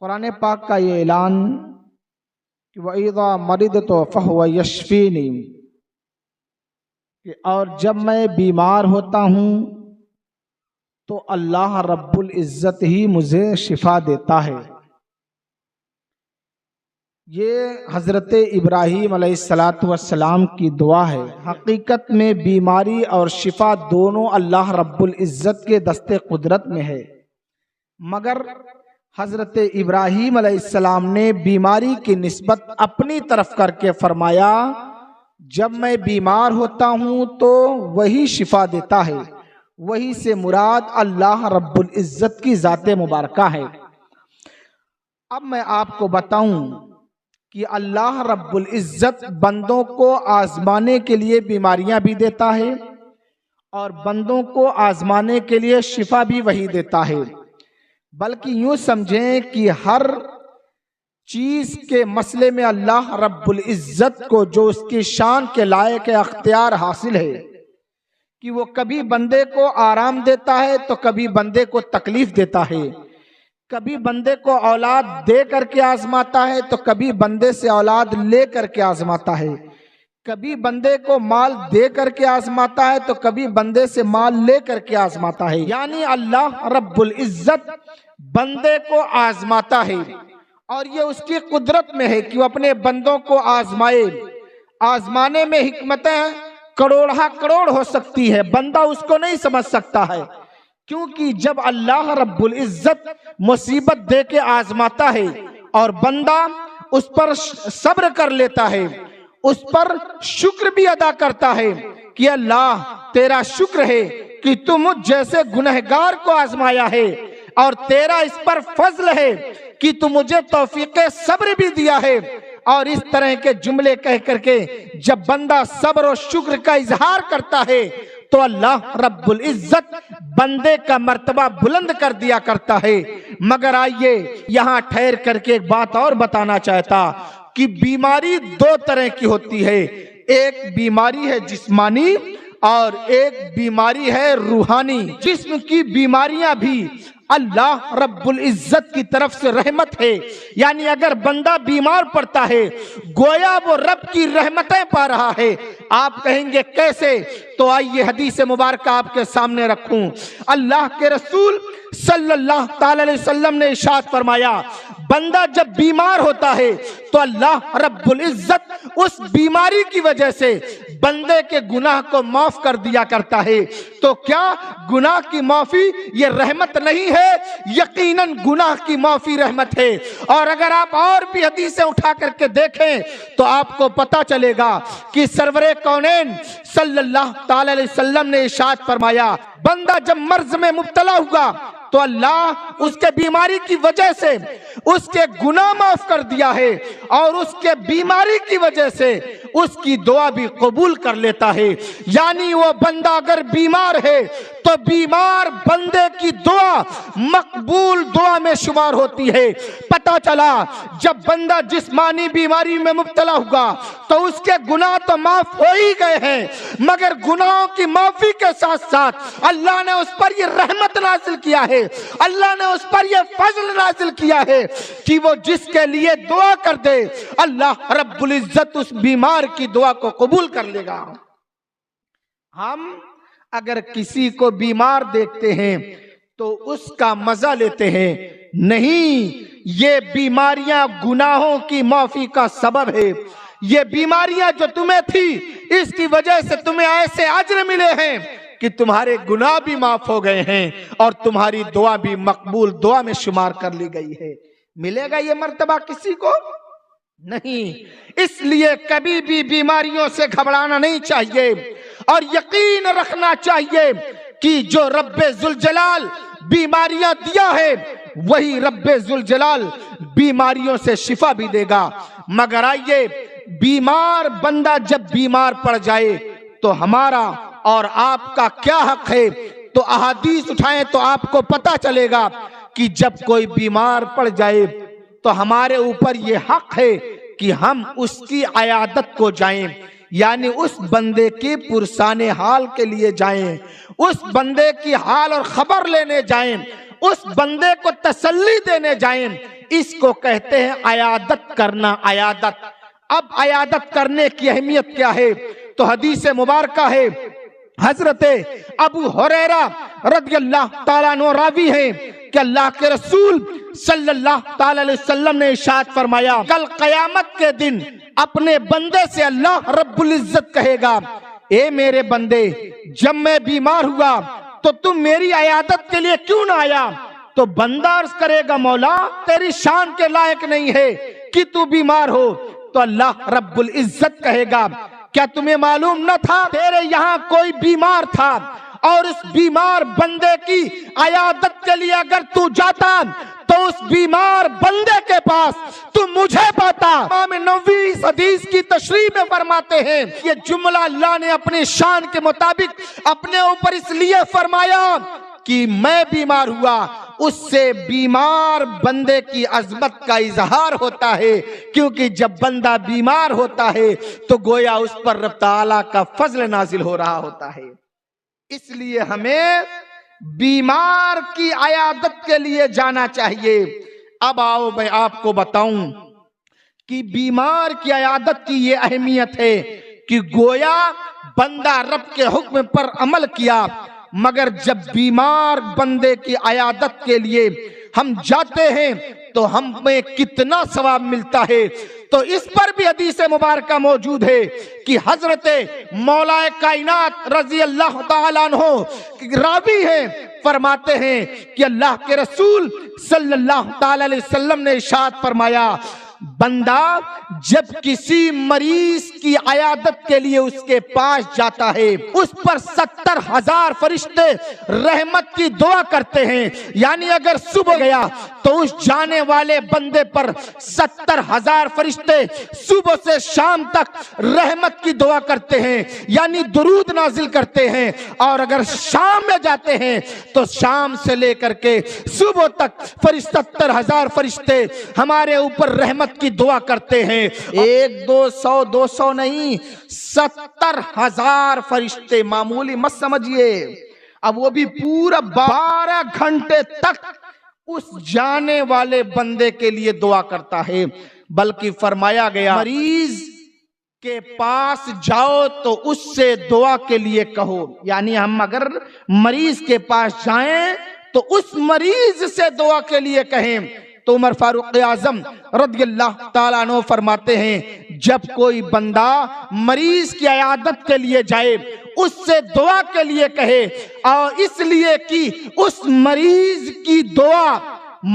قرآن پاک کا یہ اعلان کہ وَإِذَا مَرِضْتُ فَهُوَ يَشْفِينِ، کہ اور جب میں بیمار ہوتا ہوں تو اللہ رب العزت ہی مجھے شفا دیتا ہے۔ یہ حضرت ابراہیم علیہ السلام کی دعا ہے۔ حقیقت میں بیماری اور شفا دونوں اللہ رب العزت کے دست قدرت میں ہے، مگر حضرت ابراہیم علیہ السلام نے بیماری کی نسبت اپنی طرف کر کے فرمایا جب میں بیمار ہوتا ہوں تو وہی شفا دیتا ہے۔ وہی سے مراد اللہ رب العزت کی ذات مبارکہ ہے۔ اب میں آپ کو بتاؤں کہ اللہ رب العزت بندوں کو آزمانے کے لیے بیماریاں بھی دیتا ہے اور بندوں کو آزمانے کے لیے شفا بھی وہی دیتا ہے، بلکہ یوں سمجھیں کہ ہر چیز کے مسئلے میں اللہ رب العزت کو جو اس کی شان کے لائق اختیار حاصل ہے کہ وہ کبھی بندے کو آرام دیتا ہے تو کبھی بندے کو تکلیف دیتا ہے، کبھی بندے کو اولاد دے کر کے آزماتا ہے تو کبھی بندے سے اولاد لے کر کے آزماتا ہے، کبھی بندے کو مال دے کر کے آزماتا ہے تو کبھی بندے سے مال لے کر کے آزماتا ہے۔ یعنی اللہ رب العزت بندے کو آزماتا ہے اور یہ اس کی قدرت میں ہے کہ وہ اپنے بندوں کو آزمائے۔ آزمانے میں حکمتیں کروڑہ کروڑ ہو سکتی ہے، بندہ اس کو نہیں سمجھ سکتا ہے، کیونکہ جب اللہ رب العزت مصیبت دے کے آزماتا ہے اور بندہ اس پر صبر کر لیتا ہے، اس پر شکر بھی ادا کرتا ہے کہ اللہ تیرا شکر ہے کہ تم مجھ جیسے گنہگار کو آزمایا ہے اور تیرا اس پر فضل ہے کہ تم مجھے توفیق صبر بھی دیا ہے، اور اس طرح کے جملے کہہ کر کے جب بندہ صبر و شکر کا اظہار کرتا ہے تو اللہ رب العزت بندے کا مرتبہ بلند کر دیا کرتا ہے۔ مگر آئیے یہاں ٹھہر کر کے ایک بات اور بتانا چاہتا کہ بیماری دو طرح کی ہوتی ہے، ایک بیماری ہے جسمانی اور ایک بیماری ہے روحانی۔ جسم کی بیماریاں بھی اللہ رب العزت کی طرف سے رحمت ہے، یعنی اگر بندہ بیمار پڑتا ہے گویا وہ رب کی رحمتیں پا رہا ہے۔ آپ کہیں گے کیسے؟ تو آئیے حدیث مبارکہ آپ کے سامنے رکھوں۔ اللہ کے رسول صلی اللہ تعالی علیہ وسلم نے ارشاد فرمایا بندہ جب بیمار ہوتا ہے تو اللہ رب العزت اس بیماری کی وجہ سے بندے کے گناہ کو معاف کر دیا کرتا ہے۔ تو کیا گناہ کی معافی یہ رحمت نہیں ہے؟ یقیناً گناہ کی معافی رحمت ہے۔ اور اگر آپ اور بھی حدیثیں اٹھا کر کے دیکھیں تو آپ کو پتا چلے گا کہ سرور کونین صلی اللہ تعالی علیہ وسلم نے ارشاد فرمایا بندہ جب مرض میں مبتلا ہوگا تو اللہ اس کے بیماری کی وجہ سے اس کے گناہ معاف کر دیا ہے اور اس کے بیماری کی وجہ سے اس کی دعا بھی قبول کر لیتا ہے۔ یعنی وہ بندہ اگر بیمار ہے تو بیمار بندے کی دعا مقبول دعا میں شمار ہوتی ہے۔ پتہ چلا جب بندہ جسمانی بیماری میں مبتلا ہوگا تو اس کے گناہ تو معاف ہو ہی گئے ہیں، مگر گناہوں کی معافی کے ساتھ ساتھ اللہ نے اس پر یہ رحمت نازل کیا ہے، اللہ نے اس پر یہ فضل نازل کیا ہے کہ وہ جس کے لیے دعا کر دے اللہ رب العزت اس بیمار کی دعا کو قبول کر لے گا۔ ہم اگر کسی کو بیمار دیکھتے ہیں تو اس کا مزہ لیتے ہیں، نہیں، یہ بیماریاں گناہوں کی معافی کا سبب ہے۔ یہ بیماریاں جو تمہیں تھی اس کی وجہ سے تمہیں ایسے اجر ملے ہیں کہ تمہارے گناہ بھی معاف ہو گئے ہیں اور تمہاری دعا بھی مقبول دعا میں شمار کر لی گئی ہے۔ ملے گا یہ مرتبہ کسی کو؟ نہیں۔ اس لیے کبھی بھی بیماریوں سے گھبرانا نہیں چاہیے اور یقین رکھنا چاہیے کہ جو رب ذوالجلال بیماریاں دیا ہے وہی رب ذوالجلال بیماریوں سے شفا بھی دے گا۔ مگر آئیے بیمار بندہ جب بیمار پڑ جائے تو ہمارا اور آپ کا کیا حق ہے؟ تو احادیث اٹھائیں تو آپ کو پتا چلے گا کہ جب کوئی بیمار پڑ جائے تو ہمارے اوپر یہ حق ہے کہ ہم اس کی عیادت کو جائیں، یعنی اس بندے کی پرسان حال کے لیے جائیں، اس بندے کی حال اور خبر لینے جائیں، اس بندے کو تسلی دینے جائیں، اس کو کہتے ہیں عیادت کرنا، عیادت۔ اب عیادت کرنے کی اہمیت کیا ہے؟ تو حدیث مبارکہ ہے، حضرت ابو ہریرہ رضی اللہ تعالیٰ عنہ راوی ہیں کہ اللہ کے رسول صلی اللہ تعالیٰ علیہ وسلم نے ارشاد فرمایا، کل قیامت کے دن اپنے بندے سے اللہ رب العزت کہے گا، اے میرے بندے، جب میں بیمار ہوا تو تم میری عیادت کے لیے کیوں نہ آیا؟ تو بندہ عرض کرے گا، مولا تیری شان کے لائق نہیں ہے کہ تو بیمار ہو۔ تو اللہ رب العزت کہے گا، کیا تمہیں معلوم نہ تھا تیرے یہاں کوئی بیمار تھا، اور اس بیمار بندے کی عیادت کے لیے اگر تو جاتا تو اس بیمار بندے کے پاس تو مجھے پاتا۔ امام نووی اس حدیث کی تشریح میں فرماتے ہیں، یہ جملہ اللہ نے اپنی شان کے مطابق اپنے اوپر اس لیے فرمایا کہ میں بیمار ہوا، اس سے بیمار بندے کی عظمت کا اظہار ہوتا ہے، کیونکہ جب بندہ بیمار ہوتا ہے تو گویا اس پر رب تعالیٰ کا فضل نازل ہو رہا ہوتا ہے۔ اس لیے ہمیں بیمار کی عیادت کے لیے جانا چاہیے۔ اب آؤ میں آپ کو بتاؤں کہ بیمار کی عیادت کی یہ اہمیت ہے کہ گویا بندہ رب کے حکم پر عمل کیا، مگر جب بیمار بندے کی عیادت کے لیے ہم جاتے ہیں تو ہمیں کتنا ثواب ملتا ہے۔ تو اس پر بھی حدیث مبارکہ موجود ہے کہ حضرت مولا کائنات رضی اللہ تعالیٰ عنہ راوی ہیں، فرماتے ہیں کہ اللہ کے رسول صلی اللہ تعالیٰ علیہ وسلم نے ارشاد فرمایا، بندہ جب کسی مریض کی عیادت کے لیے اس کے پاس جاتا ہے، اس پر 70,000 فرشتے رحمت کی دعا کرتے ہیں۔ یعنی اگر صبح گیا تو اس جانے والے بندے پر 70,000 فرشتے صبح سے شام تک رحمت کی دعا کرتے ہیں، یعنی درود نازل کرتے ہیں۔ اور اگر شام میں جاتے ہیں تو شام سے لے کر کے صبح تک 70,000 فرشتے ہمارے اوپر رحمت کی دعا کرتے ہیں۔ 100-200 نہیں، 70,000 فرشتے، معمولی مت سمجھیے۔ اب وہ بھی پورا 12 گھنٹے تک اس جانے والے بندے کے لیے دعا کرتا ہے۔ بلکہ فرمایا گیا، مریض کے پاس جاؤ تو اس سے دعا کے لیے کہو، یعنی ہم اگر مریض کے پاس جائیں تو اس مریض سے دعا کے لیے کہیں۔ تو عمر فاروق اعظم رضی اللہ تعالیٰ عنہ فرماتے ہیں، جب کوئی بندہ مریض کی عیادت کے لیے جائے اس سے دعا کے لیے کہے، اور اس لیے کہ اس مریض کی دعا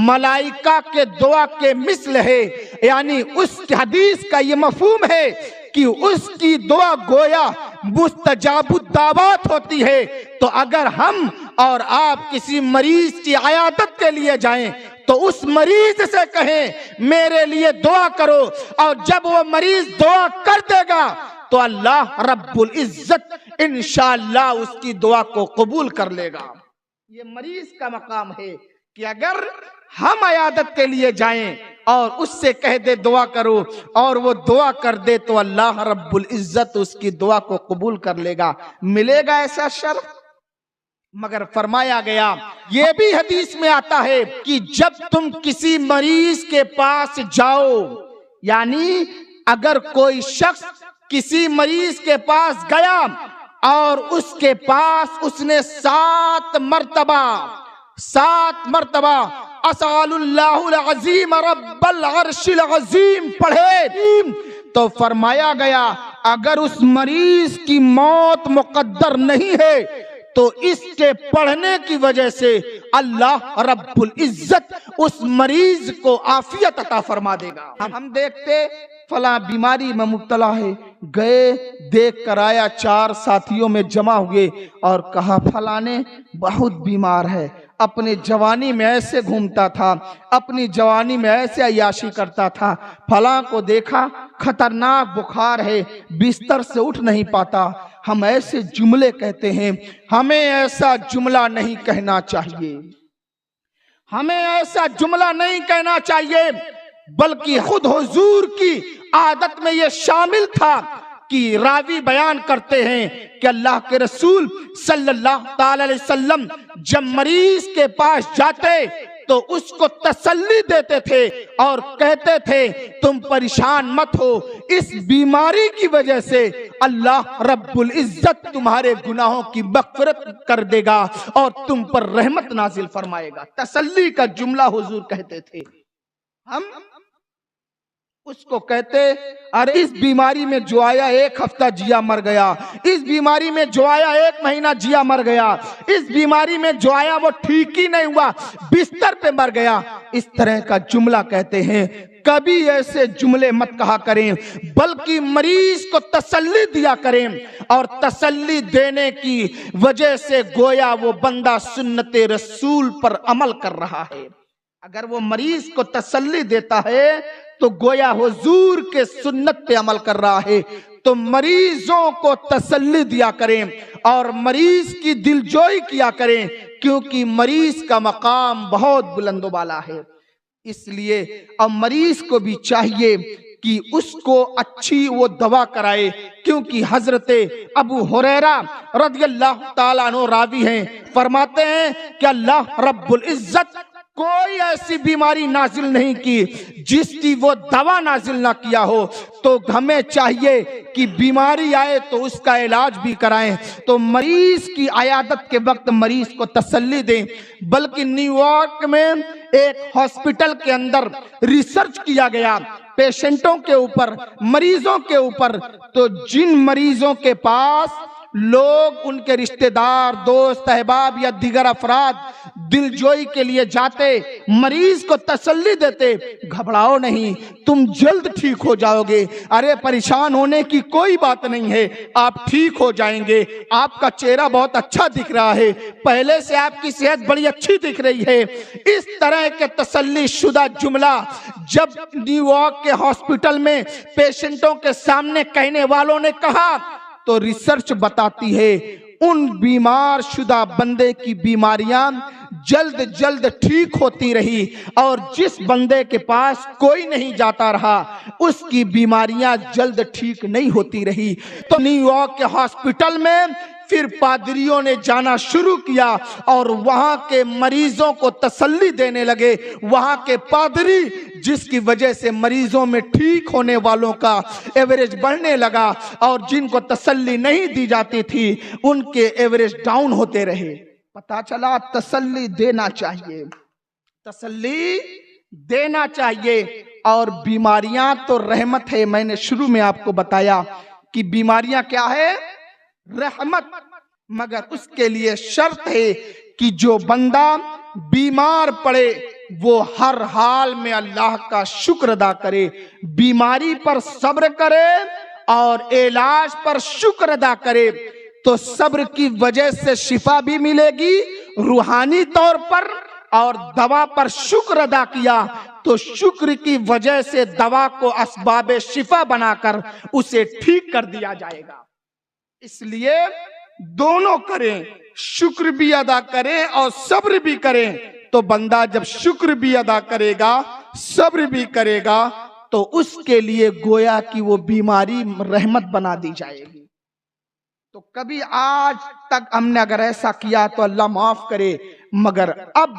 ملائکہ کے دعا کے مثل ہے، یعنی اس حدیث کا یہ مفہوم ہے کہ اس کی دعا گویا مستجاب الدعوات ہوتی ہے۔ تو اگر ہم اور آپ کسی مریض کی عیادت کے لیے جائیں تو اس مریض سے کہیں میرے لیے دعا کرو، اور جب وہ مریض دعا کر دے گا تو اللہ رب العزت انشاءاللہ اس کی دعا کو قبول کر لے گا۔ یہ مریض کا مقام ہے کہ اگر ہم عیادت کے لیے جائیں اور اس سے کہہ دے دعا کرو اور وہ دعا کر دے تو اللہ رب العزت اس کی دعا کو قبول کر لے گا۔ ملے گا ایسا شرف؟ مگر فرمایا گیا، یہ بھی حدیث میں آتا ہے کہ جب تم کسی مریض کے پاس جاؤ، یعنی اگر کوئی شخص کسی مریض کے پاس گیا اور اس کے پاس اس نے 7 مرتبہ اسأل اللہ العظیم رب العرش العظیم پڑھے، تو فرمایا گیا اگر اس مریض کی موت مقدر نہیں ہے تو اس کے پڑھنے کی وجہ سے اللہ رب العزت اس مریض کو عافیت عطا فرما دے گا۔ ہم دیکھتے فلاں بیماری میں مبتلا ہے، گئے دیکھ کر آیا، 4 ساتھیوں میں جمع ہوئے اور کہا فلانے بہت بیمار ہے، اپنی جوانی میں ایسے گھومتا تھا، اپنی جوانی میں ایسے عیاشی کرتا تھا، فلاں کو دیکھا خطرناک بخار ہے، بستر سے اٹھ نہیں پاتا۔ ہم ایسے جملے کہتے ہیں، ہمیں ایسا جملہ نہیں کہنا چاہیے، ہمیں ایسا جملہ نہیں کہنا چاہیے، بلکہ خود حضور کی عادت میں یہ شامل تھا کہ کی راوی بیان کرتے ہیں کہ اللہ کے رسول صلی اللہ تعالی علیہ وسلم جب مریض کے پاس جاتے تو اس کو تسلی دیتے تھے اور کہتے تھے تم پریشان مت ہو، اس بیماری کی وجہ سے اللہ رب العزت تمہارے گناہوں کی مغفرت کر دے گا اور تم پر رحمت نازل فرمائے گا۔ تسلی کا جملہ حضور کہتے تھے۔ ہم اس کو کہتے ارے اس بیماری میں جو آیا 1 ہفتہ جیا مر گیا، اس بیماری میں جو آیا 1 مہینہ جیا مر گیا، اس بیماری میں جو آیا وہ ٹھیک ہی نہیں ہوا، بستر پہ مر گیا، اس طرح کا جملہ کہتے ہیں۔ کبھی ایسے جملے مت کہا کریں، بلکہ مریض کو تسلی دیا کریں، اور تسلی دینے کی وجہ سے گویا وہ بندہ سنت رسول پر عمل کر رہا ہے۔ اگر وہ مریض کو تسلی دیتا ہے تو گویا حضور کے سنت پہ عمل کر رہا ہے۔ تو مریضوں کو تسلی دیا کریں اور مریض کی دلجوئی کیا کریں، کیونکہ مریض کا مقام بہت بلند و بالا ہے۔ اس لیے اب مریض کو بھی چاہیے کہ اس کو اچھی وہ دوا کرائے، کیونکہ حضرت ابو ہریرہ رضی اللہ تعالیٰ عنہ راوی ہیں، فرماتے ہیں کہ اللہ رب العزت کوئی ایسی بیماری نازل نہیں کی جس کی وہ دوا نازل نہ کیا ہو۔ تو ہمیں چاہیے کہ بیماری آئے تو اس کا علاج بھی کرائیں، تو مریض کی عیادت کے وقت مریض کو تسلی دیں۔ بلکہ نیو یارک میں ایک ہاسپٹل کے اندر ریسرچ کیا گیا پیشنٹوں کے اوپر، مریضوں کے اوپر، تو جن مریضوں کے پاس لوگ ان کے رشتہ دار، دوست، احباب یا دیگر افراد دلجوئی کے لیے جاتے، مریض کو تسلی دیتے، گھبراؤ نہیں، تم جلد ٹھیک ہو جاؤ گے، ارے پریشان ہونے کی کوئی بات نہیں ہے، آپ ٹھیک ہو جائیں گے، آپ کا چہرہ بہت اچھا دکھ رہا ہے، پہلے سے آپ کی صحت بڑی اچھی دکھ رہی ہے، اس طرح کے تسلی شدہ جملہ جب نیو یارک کے ہاسپٹل میں پیشنٹوں کے سامنے کہنے والوں نے کہا تو ریسرچ بتاتی ہے ان بیمار شدہ بندے کی بیماریاں جلد ٹھیک ہوتی رہی، اور جس بندے کے پاس کوئی نہیں جاتا رہا اس کی بیماریاں جلد ٹھیک نہیں ہوتی رہی۔ تو نیو یارک کے ہاسپٹل میں پھر پادریوں نے جانا شروع کیا اور وہاں کے مریضوں کو تسلی دینے لگے۔ وہاں کے پادری جس کی وجہ سے مریضوں میں ٹھیک ہونے والوں کا ایوریج بڑھنے لگا، اور جن کو تسلی نہیں دی جاتی تھی ان کے ایوریج ڈاؤن ہوتے رہے۔ پتا چلا تسلی دینا چاہیے، تسلی دینا چاہیے۔ اور بیماریاں تو رحمت ہے، میں نے شروع میں آپ کو بتایا کہ بیماریاں کیا ہے؟ رحمت، مگر اس کے لیے شرط ہے کہ جو بندہ بیمار پڑے وہ ہر حال میں اللہ کا شکر ادا کرے، بیماری پر صبر کرے اور علاج پر شکر ادا کرے، تو صبر کی وجہ سے شفا بھی ملے گی روحانی طور پر، اور دوا پر شکر ادا کیا تو شکر کی وجہ سے دوا کو اسباب شفا بنا کر اسے ٹھیک کر دیا جائے گا۔ اس لیے دونوں کریں، شکر بھی ادا کریں اور صبر بھی کریں، تو بندہ جب شکر بھی ادا کرے گا، صبر بھی کرے گا، تو اس کے لیے گویا کہ وہ بیماری رحمت بنا دی جائے گی۔ تو کبھی آج تک ہم نے اگر ایسا کیا تو اللہ معاف کرے، مگر اب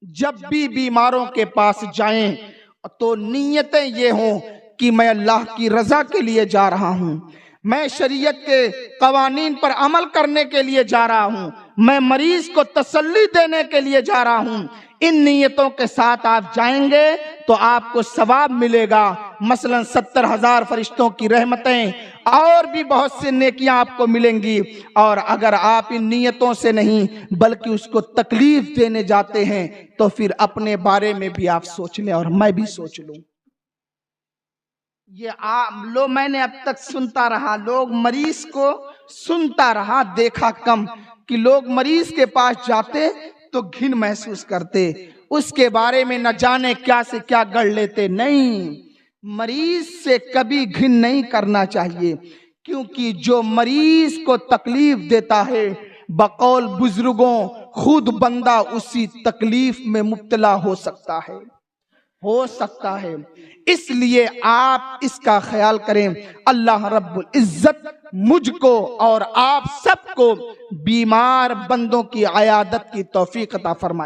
جب بھی بیماروں کے پاس جائیں تو نیتیں یہ ہوں کہ میں اللہ کی رضا کے لیے جا رہا ہوں، میں شریعت کے قوانین پر عمل کرنے کے لیے جا رہا ہوں، میں مریض کو تسلی دینے کے لیے جا رہا ہوں۔ ان نیتوں کے ساتھ آپ جائیں گے تو آپ کو ثواب ملے گا، مثلا 70,000 فرشتوں کی رحمتیں اور بھی بہت سے نیکیاں آپ کو ملیں گی۔ اور اگر آپ ان نیتوں سے نہیں بلکہ اس کو تکلیف دینے جاتے ہیں تو پھر اپنے بارے میں بھی آپ سوچ لیں اور میں بھی سوچ لوں۔ یہ میں نے اب تک سنتا رہا، لوگ مریض کو سنتا رہا، دیکھا کم کہ لوگ مریض کے پاس جاتے تو گھن محسوس کرتے، اس کے بارے میں نہ جانے کیا سے کیا گڑھ لیتے۔ نہیں، مریض سے کبھی گھن نہیں کرنا چاہیے، کیونکہ جو مریض کو تکلیف دیتا ہے بقول بزرگوں خود بندہ اسی تکلیف میں مبتلا ہو سکتا ہے۔ ہو سکتا ہے، اس لیے آپ اس کا خیال کریں۔ اللہ رب العزت مجھ کو اور آپ سب کو بیمار بندوں کی عیادت کی توفیق عطا فرمائے۔